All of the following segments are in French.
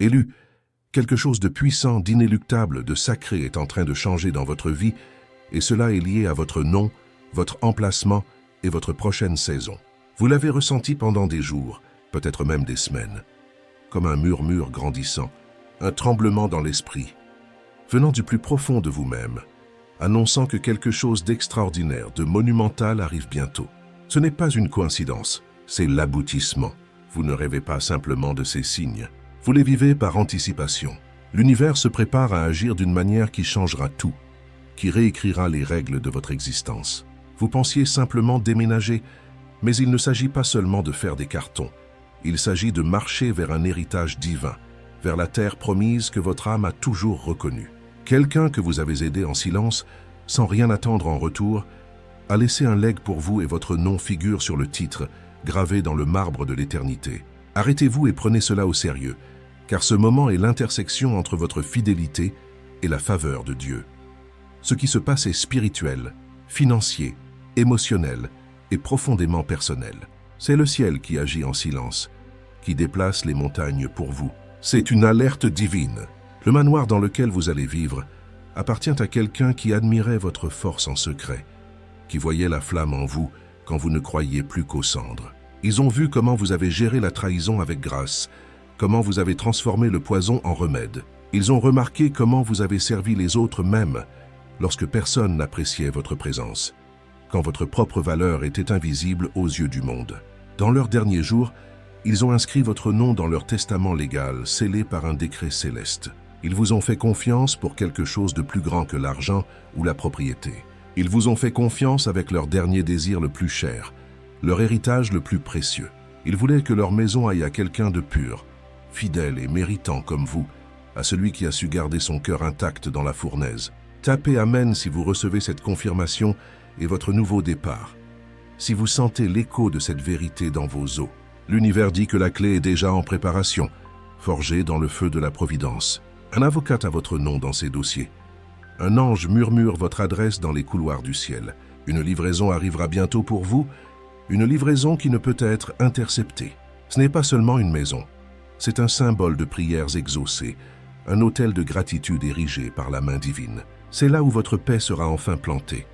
Élu, quelque chose de puissant, d'inéluctable, de sacré est en train de changer dans votre vie, et cela est lié à votre nom, votre emplacement et votre prochaine saison. Vous l'avez ressenti pendant des jours, peut-être même des semaines, comme un murmure grandissant, un tremblement dans l'esprit, venant du plus profond de vous-même, annonçant que quelque chose d'extraordinaire, de monumental arrive bientôt. Ce n'est pas une coïncidence, c'est l'aboutissement. Vous ne rêvez pas simplement de ces signes, vous les vivez par anticipation. L'univers se prépare à agir d'une manière qui changera tout, qui réécrira les règles de votre existence. Vous pensiez simplement déménager, mais il ne s'agit pas seulement de faire des cartons. Il s'agit de marcher vers un héritage divin, vers la terre promise que votre âme a toujours reconnue. Quelqu'un que vous avez aidé en silence, sans rien attendre en retour, a laissé un legs pour vous et votre nom figure sur le titre, gravé dans le marbre de l'éternité. Arrêtez-vous et prenez cela au sérieux, car ce moment est l'intersection entre votre fidélité et la faveur de Dieu. Ce qui se passe est spirituel, financier, émotionnel et profondément personnel. C'est le ciel qui agit en silence, qui déplace les montagnes pour vous. C'est une alerte divine. Le manoir dans lequel vous allez vivre appartient à quelqu'un qui admirait votre force en secret, qui voyait la flamme en vous quand vous ne croyiez plus qu'aux cendres. Ils ont vu comment vous avez géré la trahison avec grâce, comment vous avez transformé le poison en remède. Ils ont remarqué comment vous avez servi les autres même lorsque personne n'appréciait votre présence, quand votre propre valeur était invisible aux yeux du monde. Dans leurs derniers jours, ils ont inscrit votre nom dans leur testament légal, scellé par un décret céleste. Ils vous ont fait confiance pour quelque chose de plus grand que l'argent ou la propriété. Ils vous ont fait confiance avec leur dernier désir le plus cher, leur héritage le plus précieux. Ils voulaient que leur maison aille à quelqu'un de pur, fidèle et méritant comme vous, à celui qui a su garder son cœur intact dans la fournaise. Tapez Amen si vous recevez cette confirmation et votre nouveau départ. Si vous sentez l'écho de cette vérité dans vos os, l'univers dit que la clé est déjà en préparation, forgée dans le feu de la providence. Un avocat a votre nom dans ses dossiers. Un ange murmure votre adresse dans les couloirs du ciel. Une livraison arrivera bientôt pour vous, une livraison qui ne peut être interceptée. Ce n'est pas seulement une maison, c'est un symbole de prières exaucées, un autel de gratitude érigé par la main divine. C'est là où votre paix sera enfin plantée,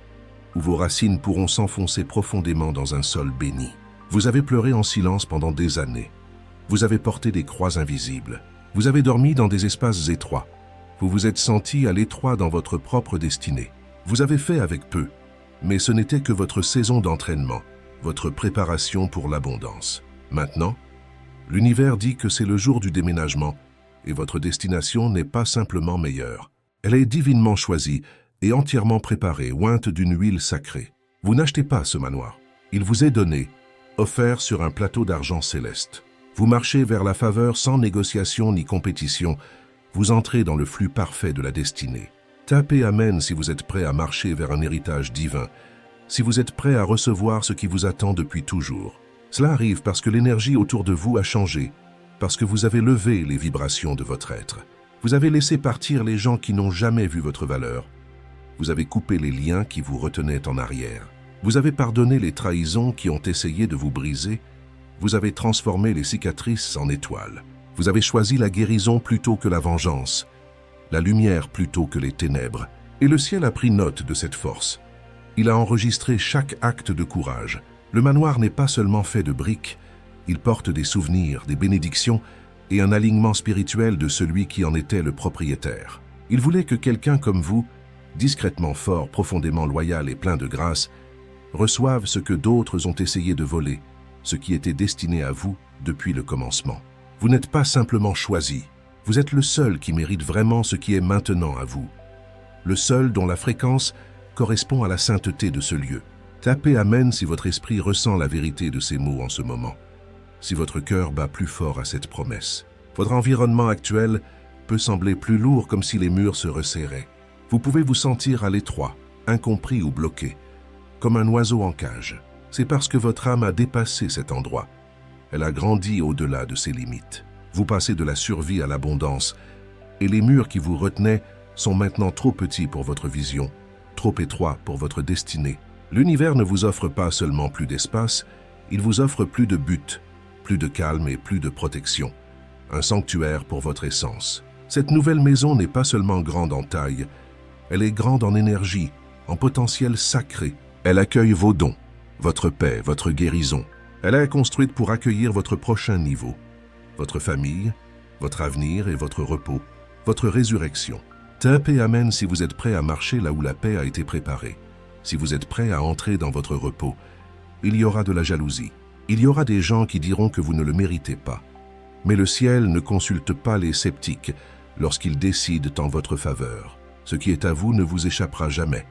où vos racines pourront s'enfoncer profondément dans un sol béni. Vous avez pleuré en silence pendant des années. Vous avez porté des croix invisibles. Vous avez dormi dans des espaces étroits. Vous vous êtes senti à l'étroit dans votre propre destinée. Vous avez fait avec peu, mais ce n'était que votre saison d'entraînement, votre préparation pour l'abondance. Maintenant, l'univers dit que c'est le jour du déménagement et votre destination n'est pas simplement meilleure. Elle est divinement choisie et entièrement préparée, ointe d'une huile sacrée. Vous n'achetez pas ce manoir. Il vous est donné, offert sur un plateau d'argent céleste. Vous marchez vers la faveur sans négociation ni compétition. Vous entrez dans le flux parfait de la destinée. Tapez Amen si vous êtes prêt à marcher vers un héritage divin, si vous êtes prêt à recevoir ce qui vous attend depuis toujours. Cela arrive parce que l'énergie autour de vous a changé, parce que vous avez levé les vibrations de votre être. Vous avez laissé partir les gens qui n'ont jamais vu votre valeur. Vous avez coupé les liens qui vous retenaient en arrière. Vous avez pardonné les trahisons qui ont essayé de vous briser. Vous avez transformé les cicatrices en étoiles. Vous avez choisi la guérison plutôt que la vengeance, la lumière plutôt que les ténèbres. Et le ciel a pris note de cette force. Il a enregistré chaque acte de courage. Le manoir n'est pas seulement fait de briques, il porte des souvenirs, des bénédictions et un alignement spirituel de celui qui en était le propriétaire. Il voulait que quelqu'un comme vous, discrètement fort, profondément loyal et plein de grâce, reçoive ce que d'autres ont essayé de voler, ce qui était destiné à vous depuis le commencement. Vous n'êtes pas simplement choisi, vous êtes le seul qui mérite vraiment ce qui est maintenant à vous. Le seul dont la fréquence correspond à la sainteté de ce lieu. Tapez Amen si votre esprit ressent la vérité de ces mots en ce moment, si votre cœur bat plus fort à cette promesse. Votre environnement actuel peut sembler plus lourd, comme si les murs se resserraient. Vous pouvez vous sentir à l'étroit, incompris ou bloqué, comme un oiseau en cage. C'est parce que votre âme a dépassé cet endroit. Elle a grandi au-delà de ses limites. Vous passez de la survie à l'abondance, et les murs qui vous retenaient sont maintenant trop petits pour votre vision, trop étroits pour votre destinée. L'univers ne vous offre pas seulement plus d'espace, il vous offre plus de but, plus de calme et plus de protection. un sanctuaire pour votre essence. Cette nouvelle maison n'est pas seulement grande en taille, elle est grande en énergie, en potentiel sacré. Elle accueille vos dons, votre paix, votre guérison. Elle est construite pour accueillir votre prochain niveau, votre famille, votre avenir et votre repos, votre résurrection. Tapez Amen si vous êtes prêt à marcher là où la paix a été préparée. Si vous êtes prêt à entrer dans votre repos, il y aura de la jalousie. Il y aura des gens qui diront que vous ne le méritez pas. Mais le ciel ne consulte pas les sceptiques lorsqu'ils décident en votre faveur. Ce qui est à vous ne vous échappera jamais,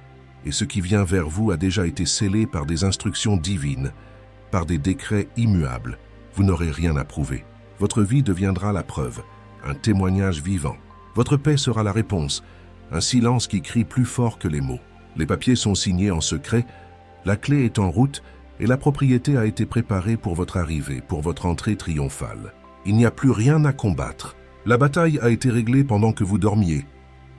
et ce qui vient vers vous a déjà été scellé par des instructions divines, par des décrets immuables. Vous n'aurez rien à prouver. Votre vie deviendra la preuve, un témoignage vivant. Votre paix sera la réponse, un silence qui crie plus fort que les mots. Les papiers sont signés en secret, la clé est en route et la propriété a été préparée pour votre arrivée, pour votre entrée triomphale. Il n'y a plus rien à combattre. La bataille a été réglée pendant que vous dormiez,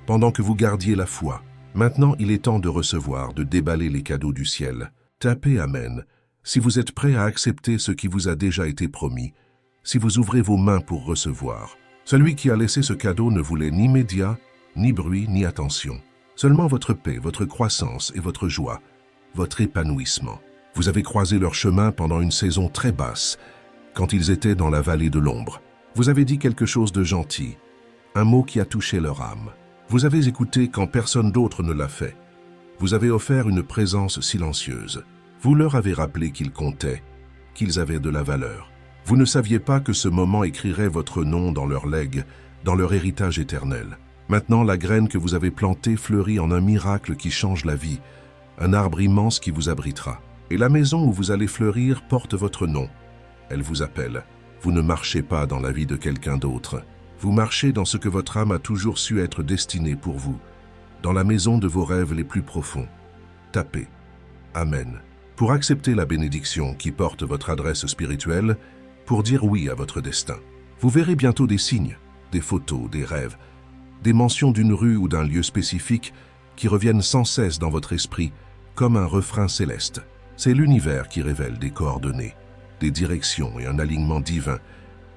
pendant que vous gardiez la foi. Maintenant, il est temps de recevoir, de déballer les cadeaux du ciel. Tapez Amen si vous êtes prêt à accepter ce qui vous a déjà été promis, si vous ouvrez vos mains pour recevoir. Celui qui a laissé ce cadeau ne voulait ni médias, ni bruit, ni attention. Seulement votre paix, votre croissance et votre joie, votre épanouissement. Vous avez croisé leur chemin pendant une saison très basse, quand ils étaient dans la vallée de l'ombre. Vous avez dit quelque chose de gentil, un mot qui a touché leur âme. Vous avez écouté quand personne d'autre ne l'a fait. Vous avez offert une présence silencieuse. Vous leur avez rappelé qu'ils comptaient, qu'ils avaient de la valeur. Vous ne saviez pas que ce moment écrirait votre nom dans leur legs, dans leur héritage éternel. Maintenant, la graine que vous avez plantée fleurit en un miracle qui change la vie, un arbre immense qui vous abritera. Et la maison où vous allez fleurir porte votre nom. Elle vous appelle. Vous ne marchez pas dans la vie de quelqu'un d'autre. Vous marchez dans ce que votre âme a toujours su être destinée pour vous, dans la maison de vos rêves les plus profonds. Tapez Amen pour accepter la bénédiction qui porte votre adresse spirituelle, pour dire oui à votre destin. Vous verrez bientôt des signes, des photos, des rêves, des mentions d'une rue ou d'un lieu spécifique qui reviennent sans cesse dans votre esprit comme un refrain céleste. C'est l'univers qui révèle des coordonnées, des directions et un alignement divin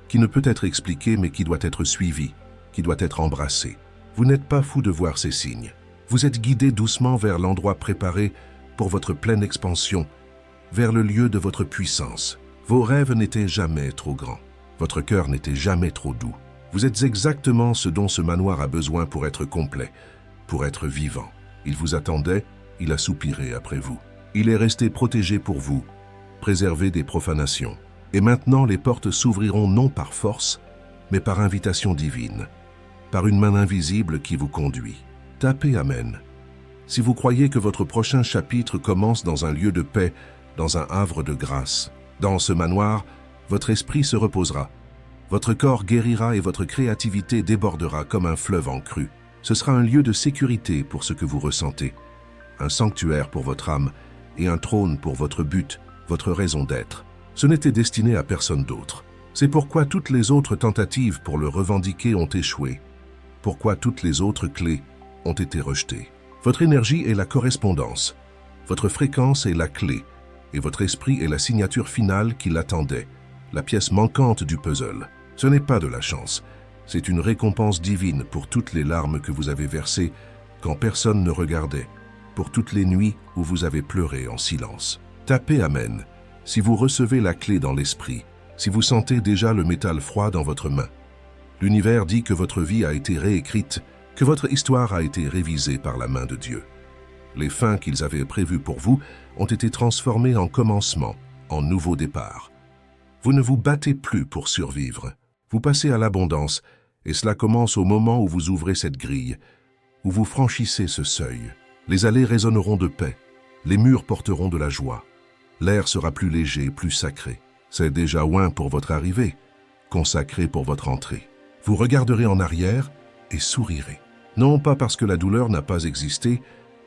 qui ne peut être expliqué mais qui doit être suivi, qui doit être embrassé. Vous n'êtes pas fou de voir ces signes. Vous êtes guidé doucement vers l'endroit préparé pour votre pleine expansion, vers le lieu de votre puissance. Vos rêves n'étaient jamais trop grands. Votre cœur n'était jamais trop doux. Vous êtes exactement ce dont ce manoir a besoin pour être complet, pour être vivant. Il vous attendait, il a soupiré après vous. Il est resté protégé pour vous, préservé des profanations. Et maintenant, les portes s'ouvriront non par force, mais par invitation divine, par une main invisible qui vous conduit. Tapez Amen si vous croyez que votre prochain chapitre commence dans un lieu de paix, dans un havre de grâce. Dans ce manoir, votre esprit se reposera, votre corps guérira et votre créativité débordera comme un fleuve en crue. Ce sera un lieu de sécurité pour ce que vous ressentez, un sanctuaire pour votre âme et un trône pour votre but, votre raison d'être. Ce n'était destiné à personne d'autre. C'est pourquoi toutes les autres tentatives pour le revendiquer ont échoué, pourquoi toutes les autres clés ont été rejetées. Votre énergie est la correspondance, votre fréquence est la clé, et votre esprit est la signature finale qui l'attendait, la pièce manquante du puzzle. Ce n'est pas de la chance, c'est une récompense divine pour toutes les larmes que vous avez versées quand personne ne regardait, pour toutes les nuits où vous avez pleuré en silence. Tapez Amen si vous recevez la clé dans l'esprit, si vous sentez déjà le métal froid dans votre main. L'univers dit que votre vie a été réécrite, que votre histoire a été révisée par la main de Dieu. Les fins qu'ils avaient prévues pour vous ont été transformées en commencement, en nouveau départ. Vous ne vous battez plus pour survivre. Vous passez à l'abondance, et cela commence au moment où vous ouvrez cette grille, où vous franchissez ce seuil. Les allées résonneront de paix, les murs porteront de la joie. L'air sera plus léger, plus sacré. C'est déjà oint pour votre arrivée, consacré pour votre entrée. Vous regarderez en arrière et sourirez. Non pas parce que la douleur n'a pas existé,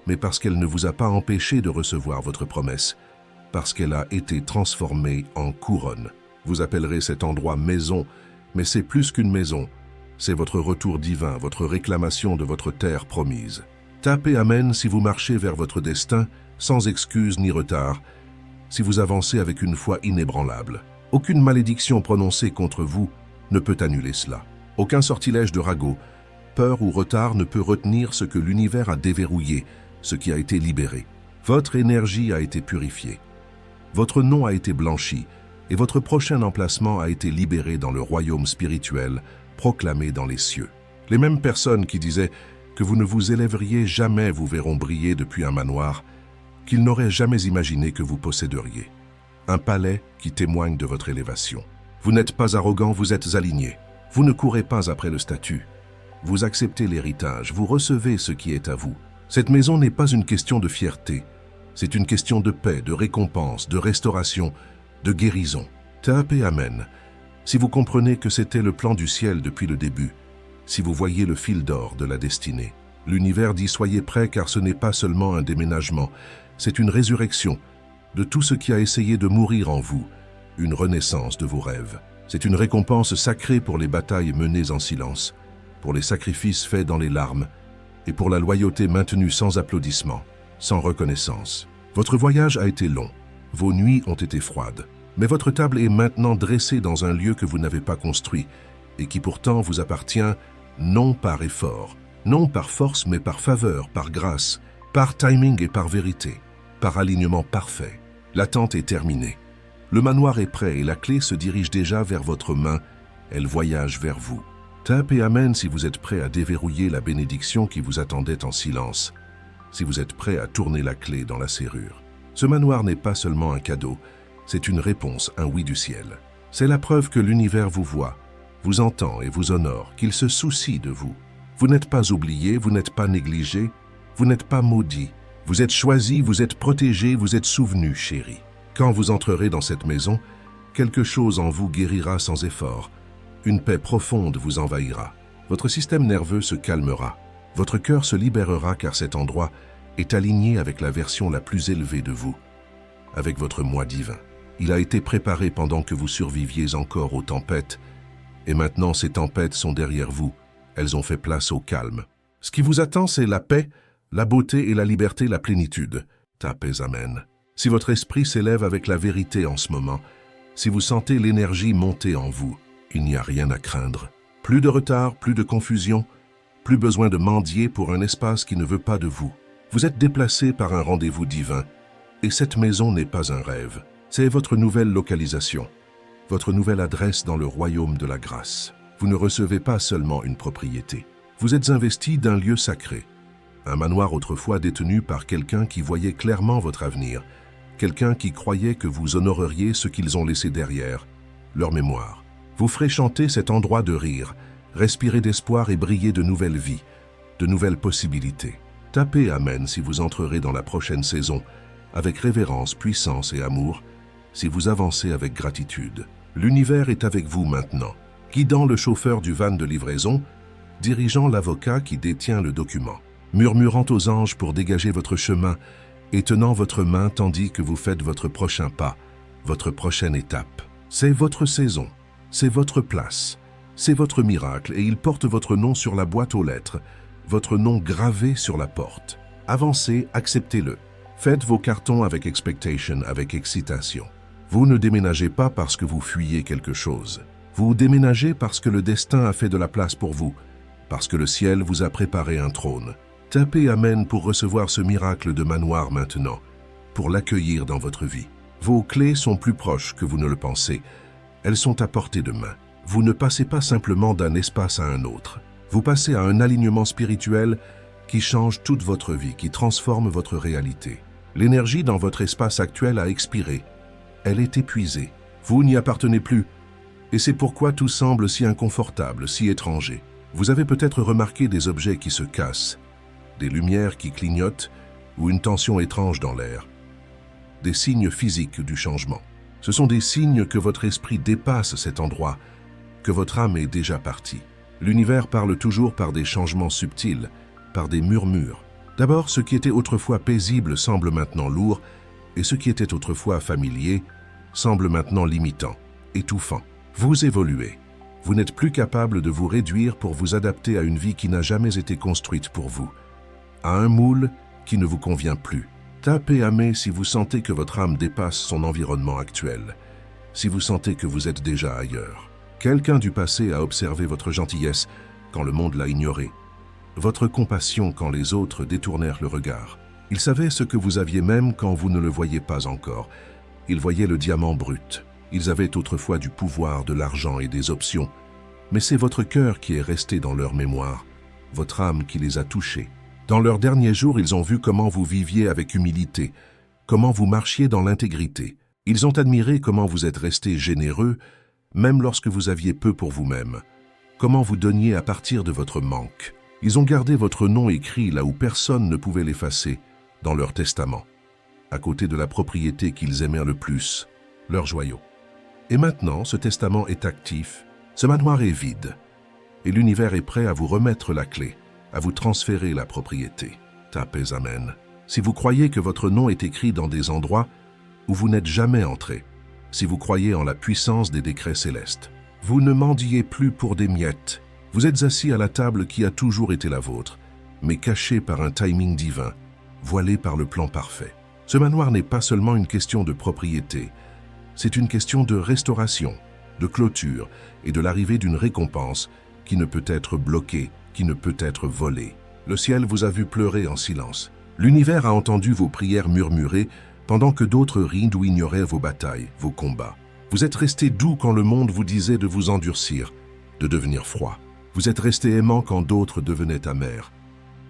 mais parce qu'elle ne vous a pas empêché de recevoir votre promesse, parce qu'elle a été transformée en couronne. Vous appellerez cet endroit maison, mais c'est plus qu'une maison. C'est votre retour divin, votre réclamation de votre terre promise. Tapez Amen si vous marchez vers votre destin, sans excuse ni retard, si vous avancez avec une foi inébranlable. Aucune malédiction prononcée contre vous ne peut annuler cela. Aucun sortilège de ragot, peur ou retard ne peut retenir ce que l'univers a déverrouillé, ce qui a été libéré. Votre énergie a été purifiée. Votre nom a été blanchi et votre prochain emplacement a été libéré dans le royaume spirituel, proclamé dans les cieux. Les mêmes personnes qui disaient que vous ne vous élèveriez jamais vous verront briller depuis un manoir qu'ils n'auraient jamais imaginé que vous posséderiez. Un palais qui témoigne de votre élévation. Vous n'êtes pas arrogant, vous êtes aligné. Vous ne courez pas après le statut. Vous acceptez l'héritage, vous recevez ce qui est à vous. Cette maison n'est pas une question de fierté. C'est une question de paix, de récompense, de restauration, de guérison. Tapez Amen. Si vous comprenez que c'était le plan du ciel depuis le début, si vous voyez le fil d'or de la destinée, l'univers dit soyez prêts car ce n'est pas seulement un déménagement, c'est une résurrection de tout ce qui a essayé de mourir en vous, une renaissance de vos rêves. C'est une récompense sacrée pour les batailles menées en silence, pour les sacrifices faits dans les larmes et pour la loyauté maintenue sans applaudissements, sans reconnaissance. Votre voyage a été long, vos nuits ont été froides, mais votre table est maintenant dressée dans un lieu que vous n'avez pas construit et qui pourtant vous appartient non par effort, non par force mais par faveur, par grâce, par timing et par vérité, par alignement parfait. L'attente est terminée. Le manoir est prêt et la clé se dirige déjà vers votre main, elle voyage vers vous. Tapez Amen si vous êtes prêt à déverrouiller la bénédiction qui vous attendait en silence, si vous êtes prêt à tourner la clé dans la serrure. Ce manoir n'est pas seulement un cadeau, c'est une réponse, un oui du ciel. C'est la preuve que l'univers vous voit, vous entend et vous honore, qu'il se soucie de vous. Vous n'êtes pas oublié, vous n'êtes pas négligé, vous n'êtes pas maudit. Vous êtes choisi, vous êtes protégé, vous êtes souvenu, chéri. Quand vous entrerez dans cette maison, quelque chose en vous guérira sans effort. Une paix profonde vous envahira. Votre système nerveux se calmera. Votre cœur se libérera car cet endroit est aligné avec la version la plus élevée de vous, avec votre moi divin. Il a été préparé pendant que vous surviviez encore aux tempêtes, et maintenant ces tempêtes sont derrière vous. Elles ont fait place au calme. Ce qui vous attend, c'est la paix, la beauté et la liberté, la plénitude. Tapez Amen. Si votre esprit s'élève avec la vérité en ce moment, si vous sentez l'énergie monter en vous, il n'y a rien à craindre. Plus de retard, plus de confusion, plus besoin de mendier pour un espace qui ne veut pas de vous. Vous êtes déplacé par un rendez-vous divin, et cette maison n'est pas un rêve. C'est votre nouvelle localisation, votre nouvelle adresse dans le royaume de la grâce. Vous ne recevez pas seulement une propriété. Vous êtes investi d'un lieu sacré. Un manoir autrefois détenu par quelqu'un qui voyait clairement votre avenir, quelqu'un qui croyait que vous honoreriez ce qu'ils ont laissé derrière, leur mémoire. Vous ferez chanter cet endroit de rire, respirer d'espoir et briller de nouvelles vies, de nouvelles possibilités. Tapez Amen si vous entrerez dans la prochaine saison, avec révérence, puissance et amour, si vous avancez avec gratitude. L'univers est avec vous maintenant, guidant le chauffeur du van de livraison, dirigeant l'avocat qui détient le document, murmurant aux anges pour dégager votre chemin et tenant votre main tandis que vous faites votre prochain pas, votre prochaine étape. C'est votre saison, c'est votre place, c'est votre miracle et il porte votre nom sur la boîte aux lettres, votre nom gravé sur la porte. Avancez, acceptez-le. Faites vos cartons avec expectation, avec excitation. Vous ne déménagez pas parce que vous fuyez quelque chose. Vous déménagez parce que le destin a fait de la place pour vous, parce que le ciel vous a préparé un trône. Tapez Amen pour recevoir ce miracle de manoir maintenant, pour l'accueillir dans votre vie. Vos clés sont plus proches que vous ne le pensez. Elles sont à portée de main. Vous ne passez pas simplement d'un espace à un autre. Vous passez à un alignement spirituel qui change toute votre vie, qui transforme votre réalité. L'énergie dans votre espace actuel a expiré. Elle est épuisée. Vous n'y appartenez plus. Et c'est pourquoi tout semble si inconfortable, si étranger. Vous avez peut-être remarqué des objets qui se cassent, des lumières qui clignotent ou une tension étrange dans l'air. Des signes physiques du changement. Ce sont des signes que votre esprit dépasse cet endroit, que votre âme est déjà partie. L'univers parle toujours par des changements subtils, par des murmures. D'abord, ce qui était autrefois paisible semble maintenant lourd, et ce qui était autrefois familier semble maintenant limitant, étouffant. Vous évoluez. Vous n'êtes plus capable de vous réduire pour vous adapter à une vie qui n'a jamais été construite pour vous, à un moule qui ne vous convient plus. Tapez Amen si vous sentez que votre âme dépasse son environnement actuel, si vous sentez que vous êtes déjà ailleurs. Quelqu'un du passé a observé votre gentillesse quand le monde l'a ignorée, votre compassion quand les autres détournèrent le regard. Il savait ce que vous aviez même quand vous ne le voyiez pas encore. Ils voyaient le diamant brut. Ils avaient autrefois du pouvoir, de l'argent et des options. Mais c'est votre cœur qui est resté dans leur mémoire, votre âme qui les a touchés. Dans leurs derniers jours, ils ont vu comment vous viviez avec humilité, comment vous marchiez dans l'intégrité. Ils ont admiré comment vous êtes resté généreux, même lorsque vous aviez peu pour vous-même, comment vous donniez à partir de votre manque. Ils ont gardé votre nom écrit là où personne ne pouvait l'effacer, dans leur testament, à côté de la propriété qu'ils aimèrent le plus, leur joyau. Et maintenant, ce testament est actif, ce manoir est vide, et l'univers est prêt à vous remettre la clé, à vous transférer la propriété. Tapez Amen. Si vous croyez que votre nom est écrit dans des endroits où vous n'êtes jamais entré, si vous croyez en la puissance des décrets célestes, vous ne mendiez plus pour des miettes. Vous êtes assis à la table qui a toujours été la vôtre, mais cachée par un timing divin, voilée par le plan parfait. Ce manoir n'est pas seulement une question de propriété, c'est une question de restauration, de clôture et de l'arrivée d'une récompense qui ne peut être bloquée, qui ne peut être volée. Le ciel vous a vu pleurer en silence. L'univers a entendu vos prières murmurer pendant que d'autres rient ou ignoraient vos batailles, vos combats. Vous êtes resté doux quand le monde vous disait de vous endurcir, de devenir froid. Vous êtes resté aimant quand d'autres devenaient amers,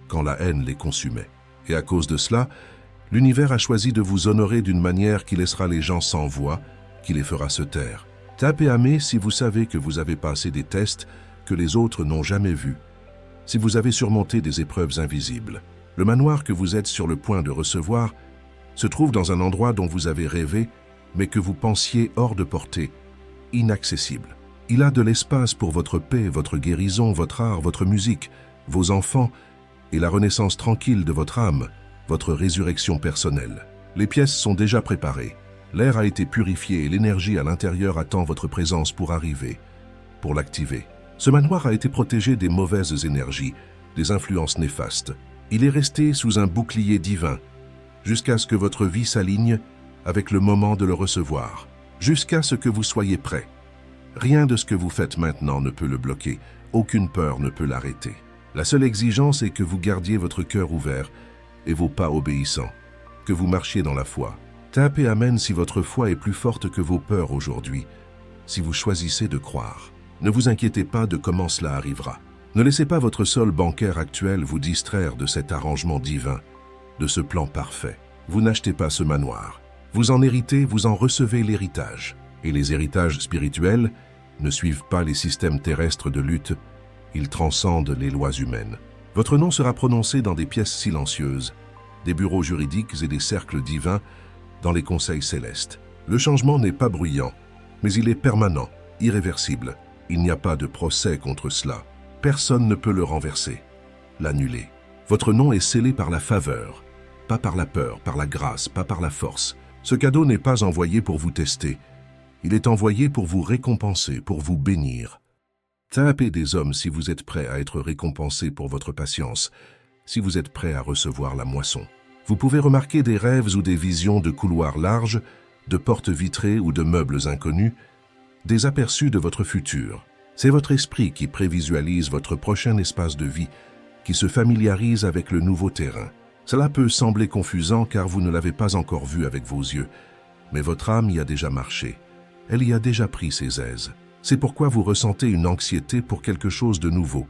quand la haine les consumait. Et à cause de cela, l'univers a choisi de vous honorer d'une manière qui laissera les gens sans voix, qui les fera se taire. Tapez Amen si vous savez que vous avez passé des tests que les autres n'ont jamais vus, si vous avez surmonté des épreuves invisibles. Le manoir que vous êtes sur le point de recevoir se trouve dans un endroit dont vous avez rêvé, mais que vous pensiez hors de portée, inaccessible. Il a de l'espace pour votre paix, votre guérison, votre art, votre musique, vos enfants et la renaissance tranquille de votre âme, votre résurrection personnelle. Les pièces sont déjà préparées. L'air a été purifié et l'énergie à l'intérieur attend votre présence pour arriver, pour l'activer. Ce manoir a été protégé des mauvaises énergies, des influences néfastes. Il est resté sous un bouclier divin, jusqu'à ce que votre vie s'aligne avec le moment de le recevoir, jusqu'à ce que vous soyez prêt. Rien de ce que vous faites maintenant ne peut le bloquer, aucune peur ne peut l'arrêter. La seule exigence est que vous gardiez votre cœur ouvert et vos pas obéissants, que vous marchiez dans la foi. Tapez Amen si votre foi est plus forte que vos peurs aujourd'hui, si vous choisissez de croire. Ne vous inquiétez pas de comment cela arrivera. Ne laissez pas votre sol bancaire actuel vous distraire de cet arrangement divin, de ce plan parfait. Vous n'achetez pas ce manoir. Vous en héritez, vous en recevez l'héritage. Et les héritages spirituels ne suivent pas les systèmes terrestres de lutte, ils transcendent les lois humaines. Votre nom sera prononcé dans des pièces silencieuses, des bureaux juridiques et des cercles divins, dans les conseils célestes. Le changement n'est pas bruyant, mais il est permanent, irréversible. Il n'y a pas de procès contre cela. Personne ne peut le renverser, l'annuler. Votre nom est scellé par la faveur, pas par la peur, par la grâce, pas par la force. Ce cadeau n'est pas envoyé pour vous tester. Il est envoyé pour vous récompenser, pour vous bénir. Tapez des hommes si vous êtes prêt à être récompensé pour votre patience, si vous êtes prêt à recevoir la moisson. Vous pouvez remarquer des rêves ou des visions de couloirs larges, de portes vitrées ou de meubles inconnus, des aperçus de votre futur. C'est votre esprit qui prévisualise votre prochain espace de vie, qui se familiarise avec le nouveau terrain. Cela peut sembler confusant car vous ne l'avez pas encore vu avec vos yeux, mais votre âme y a déjà marché. Elle y a déjà pris ses aises. C'est pourquoi vous ressentez une anxiété pour quelque chose de nouveau,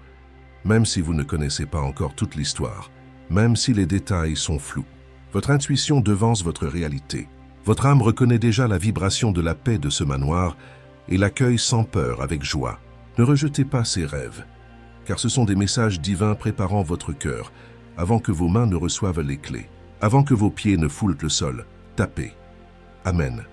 même si vous ne connaissez pas encore toute l'histoire, même si les détails sont flous. Votre intuition devance votre réalité. Votre âme reconnaît déjà la vibration de la paix de ce manoir et l'accueille sans peur, avec joie. Ne rejetez pas ces rêves, car ce sont des messages divins préparant votre cœur, avant que vos mains ne reçoivent les clés, avant que vos pieds ne foulent le sol. Tapez. Amen.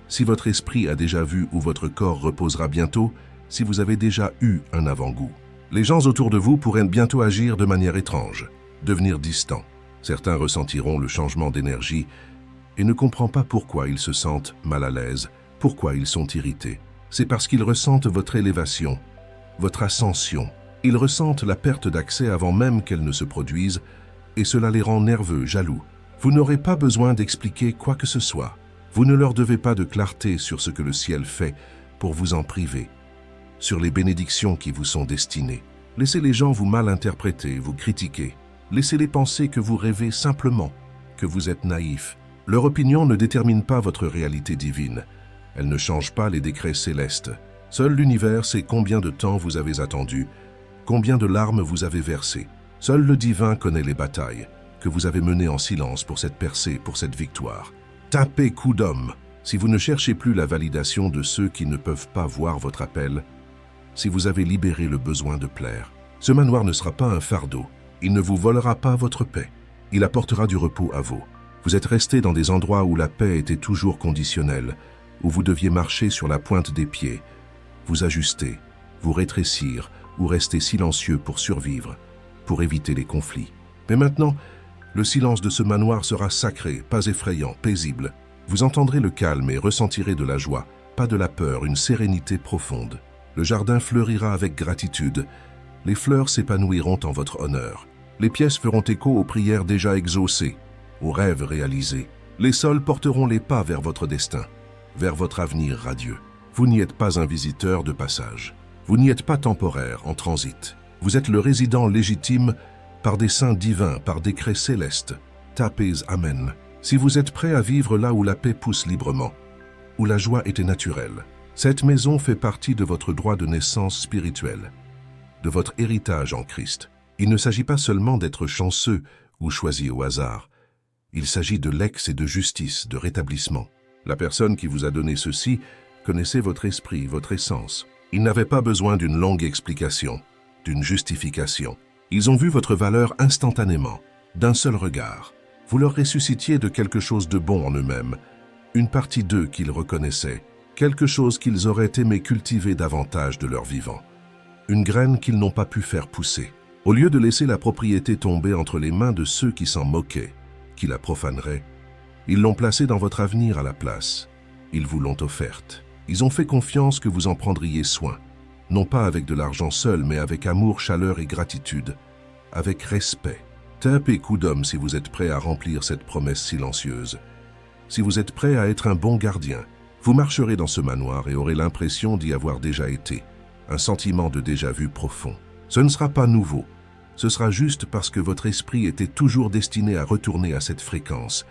Si votre esprit a déjà vu où votre corps reposera bientôt, si vous avez déjà eu un avant-goût. Les gens autour de vous pourraient bientôt agir de manière étrange, devenir distants. Certains ressentiront le changement d'énergie et ne comprennent pas pourquoi ils se sentent mal à l'aise, pourquoi ils sont irrités. C'est parce qu'ils ressentent votre élévation, votre ascension. Ils ressentent la perte d'accès avant même qu'elle ne se produise et cela les rend nerveux, jaloux. Vous n'aurez pas besoin d'expliquer quoi que ce soit. Vous ne leur devez pas de clarté sur ce que le ciel fait pour vous en priver. sur les bénédictions qui vous sont destinées. Laissez les gens vous mal interpréter, vous critiquer. Laissez-les penser que vous rêvez simplement, que vous êtes naïf. Leur opinion ne détermine pas votre réalité divine. Elle ne change pas les décrets célestes. Seul l'univers sait combien de temps vous avez attendu, combien de larmes vous avez versées. Seul le divin connaît les batailles que vous avez menées en silence pour cette percée, pour cette victoire. Tapez coup d'homme. Si vous ne cherchez plus la validation de ceux qui ne peuvent pas voir votre appel, si vous avez libéré le besoin de plaire, ce manoir ne sera pas un fardeau. Il ne vous volera pas votre paix. Il apportera du repos à vous. Vous êtes resté dans des endroits où la paix était toujours conditionnelle, où vous deviez marcher sur la pointe des pieds, vous ajuster, vous rétrécir ou rester silencieux pour survivre, pour éviter les conflits. Mais maintenant, le silence de ce manoir sera sacré, pas effrayant, paisible. Vous entendrez le calme et ressentirez de la joie, pas de la peur, une sérénité profonde. Le jardin fleurira avec gratitude. Les fleurs s'épanouiront en votre honneur. Les pièces feront écho aux prières déjà exaucées, aux rêves réalisés. Les sols porteront les pas vers votre destin, vers votre avenir radieux. Vous n'y êtes pas un visiteur de passage. Vous n'y êtes pas temporaire, en transit. Vous êtes le résident légitime par des saints divins, par décret céleste. Tapez Amen. Si vous êtes prêt à vivre là où la paix pousse librement, où la joie était naturelle, cette maison fait partie de votre droit de naissance spirituelle, de votre héritage en Christ. Il ne s'agit pas seulement d'être chanceux ou choisi au hasard. Il s'agit de lex et de justice, de rétablissement. La personne qui vous a donné ceci connaissait votre esprit, votre essence. Ils n'avaient pas besoin d'une longue explication, d'une justification. Ils ont vu votre valeur instantanément, d'un seul regard. Vous leur ressuscitiez de quelque chose de bon en eux-mêmes, une partie d'eux qu'ils reconnaissaient, quelque chose qu'ils auraient aimé cultiver davantage de leur vivant, une graine qu'ils n'ont pas pu faire pousser. Au lieu de laisser la propriété tomber entre les mains de ceux qui s'en moquaient, qui la profaneraient, ils l'ont placée dans votre avenir à la place. Ils vous l'ont offerte. Ils ont fait confiance que vous en prendriez soin, non pas avec de l'argent seul, mais avec amour, chaleur et gratitude, avec respect. Tapez coup d'homme si vous êtes prêt à remplir cette promesse silencieuse. Si vous êtes prêt à être un bon gardien, vous marcherez dans ce manoir et aurez l'impression d'y avoir déjà été, un sentiment de déjà-vu profond. Ce ne sera pas nouveau, ce sera juste parce que votre esprit était toujours destiné à retourner à cette fréquence,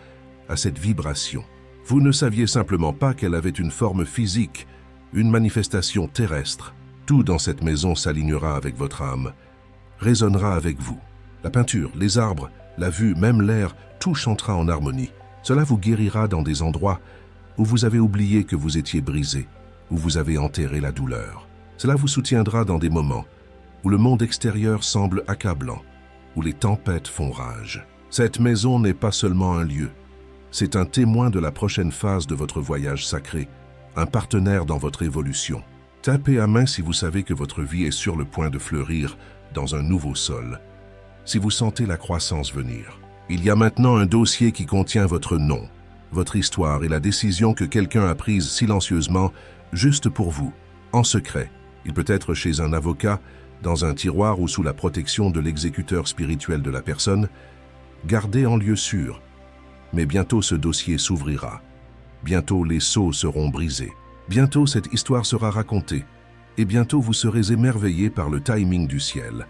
à cette vibration. Vous ne saviez simplement pas qu'elle avait une forme physique, une manifestation terrestre. Tout dans cette maison s'alignera avec votre âme, résonnera avec vous. La peinture, les arbres, la vue, même l'air, tout chantera en harmonie. Cela vous guérira dans des endroits où vous avez oublié que vous étiez brisé, où vous avez enterré la douleur. Cela vous soutiendra dans des moments où le monde extérieur semble accablant, où les tempêtes font rage. Cette maison n'est pas seulement un lieu, c'est un témoin de la prochaine phase de votre voyage sacré, un partenaire dans votre évolution. Tapez à main si vous savez que votre vie est sur le point de fleurir dans un nouveau sol, si vous sentez la croissance venir. Il y a maintenant un dossier qui contient votre nom, votre histoire et la décision que quelqu'un a prise silencieusement, juste pour vous, en secret. Il peut être chez un avocat, dans un tiroir ou sous la protection de l'exécuteur spirituel de la personne, gardé en lieu sûr. Mais bientôt ce dossier s'ouvrira. Bientôt les sceaux seront brisés. Bientôt cette histoire sera racontée. Et bientôt vous serez émerveillé par le timing du ciel,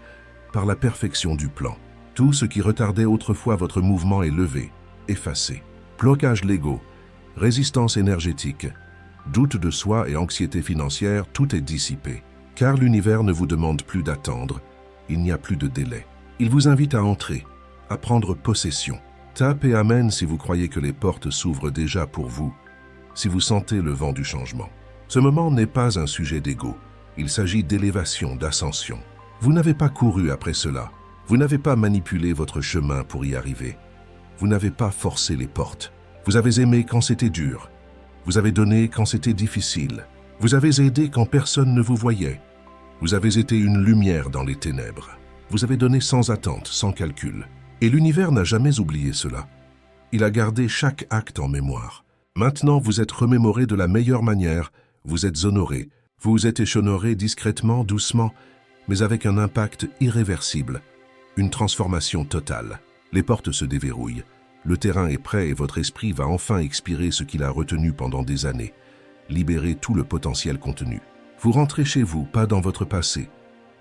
par la perfection du plan. Tout ce qui retardait autrefois votre mouvement est levé, effacé. Blocage légaux, résistance énergétique, doute de soi et anxiété financière, tout est dissipé. Car l'univers ne vous demande plus d'attendre, il n'y a plus de délai. Il vous invite à entrer, à prendre possession. Tapez Amen si vous croyez que les portes s'ouvrent déjà pour vous, si vous sentez le vent du changement. Ce moment n'est pas un sujet d'ego, il s'agit d'élévation, d'ascension. Vous n'avez pas couru après cela, vous n'avez pas manipulé votre chemin pour y arriver. Vous n'avez pas forcé les portes. Vous avez aimé quand c'était dur. Vous avez donné quand c'était difficile. Vous avez aidé quand personne ne vous voyait. Vous avez été une lumière dans les ténèbres. Vous avez donné sans attente, sans calcul. Et l'univers n'a jamais oublié cela. Il a gardé chaque acte en mémoire. Maintenant, vous êtes remémoré de la meilleure manière, vous êtes honoré. Vous vous êtes échaudé discrètement, doucement, mais avec un impact irréversible. Une transformation totale. Les portes se déverrouillent. Le terrain est prêt et votre esprit va enfin expirer ce qu'il a retenu pendant des années. Libérer tout le potentiel contenu. Vous rentrez chez vous, pas dans votre passé,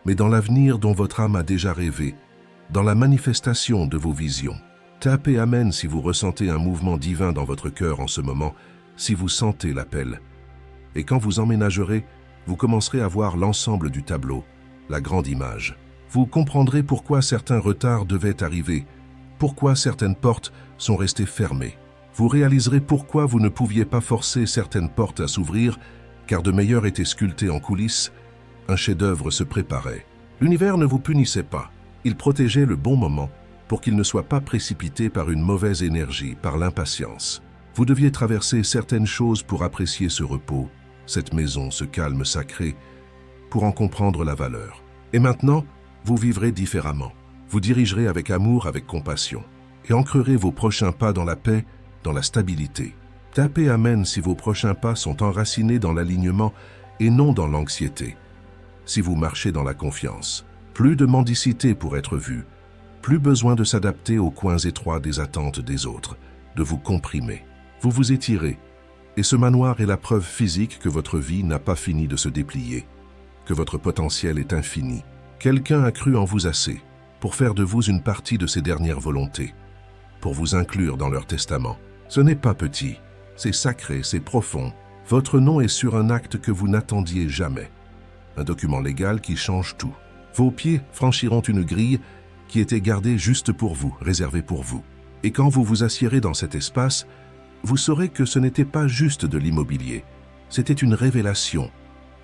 mais dans l'avenir dont votre âme a déjà rêvé, dans la manifestation de vos visions. Tapez Amen si vous ressentez un mouvement divin dans votre cœur en ce moment, si vous sentez l'appel. Et quand vous emménagerez, vous commencerez à voir l'ensemble du tableau, la grande image. Vous comprendrez pourquoi certains retards devaient arriver, pourquoi certaines portes sont restées fermées. Vous réaliserez pourquoi vous ne pouviez pas forcer certaines portes à s'ouvrir, car de meilleurs étaient sculptés en coulisses, un chef-d'œuvre se préparait. L'univers ne vous punissait pas, il protégeait le bon moment pour qu'il ne soit pas précipité par une mauvaise énergie, par l'impatience. Vous deviez traverser certaines choses pour apprécier ce repos, cette maison, ce calme sacré, pour en comprendre la valeur. Et maintenant, vous vivrez différemment. Vous dirigerez avec amour, avec compassion, et ancrerez vos prochains pas dans la paix, dans la stabilité. Tapez Amen si vos prochains pas sont enracinés dans l'alignement et non dans l'anxiété. Si vous marchez dans la confiance, plus de mendicité pour être vu, plus besoin de s'adapter aux coins étroits des attentes des autres, de vous comprimer. Vous vous étirez, et ce manoir est la preuve physique que votre vie n'a pas fini de se déplier, que votre potentiel est infini. Quelqu'un a cru en vous assez pour faire de vous une partie de ses dernières volontés, pour vous inclure dans leur testament. Ce n'est pas petit, c'est sacré, c'est profond. Votre nom est sur un acte que vous n'attendiez jamais. Un document légal qui change tout. Vos pieds franchiront une grille qui était gardée juste pour vous, réservée pour vous. Et quand vous vous assiérez dans cet espace, vous saurez que ce n'était pas juste de l'immobilier. C'était une révélation,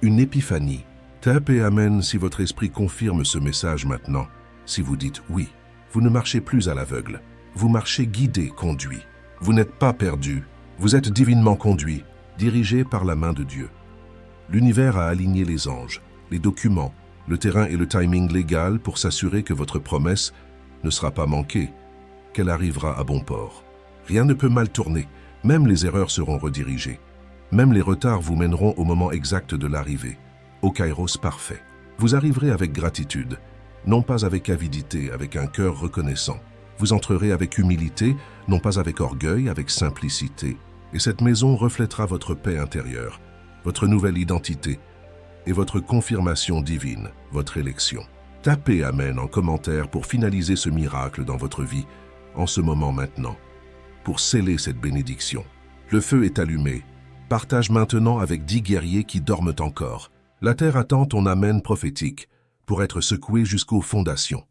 une épiphanie. Tapez Amen si votre esprit confirme ce message maintenant. Si vous dites oui, vous ne marchez plus à l'aveugle. Vous marchez guidé, conduit. Vous n'êtes pas perdu. Vous êtes divinement conduit, dirigé par la main de Dieu. L'univers a aligné les anges, les documents, le terrain et le timing légal pour s'assurer que votre promesse ne sera pas manquée, qu'elle arrivera à bon port. Rien ne peut mal tourner, même les erreurs seront redirigées. Même les retards vous mèneront au moment exact de l'arrivée, au kairos parfait. Vous arriverez avec gratitude, non pas avec avidité, avec un cœur reconnaissant. Vous entrerez avec humilité, non pas avec orgueil, avec simplicité. Et cette maison reflètera votre paix intérieure, votre nouvelle identité et votre confirmation divine, votre élection. Tapez Amen en commentaire pour finaliser ce miracle dans votre vie, en ce moment maintenant, pour sceller cette bénédiction. Le feu est allumé. Partage maintenant avec 10 guerriers qui dorment encore. La terre attend ton Amen prophétique pour être secouée jusqu'aux fondations.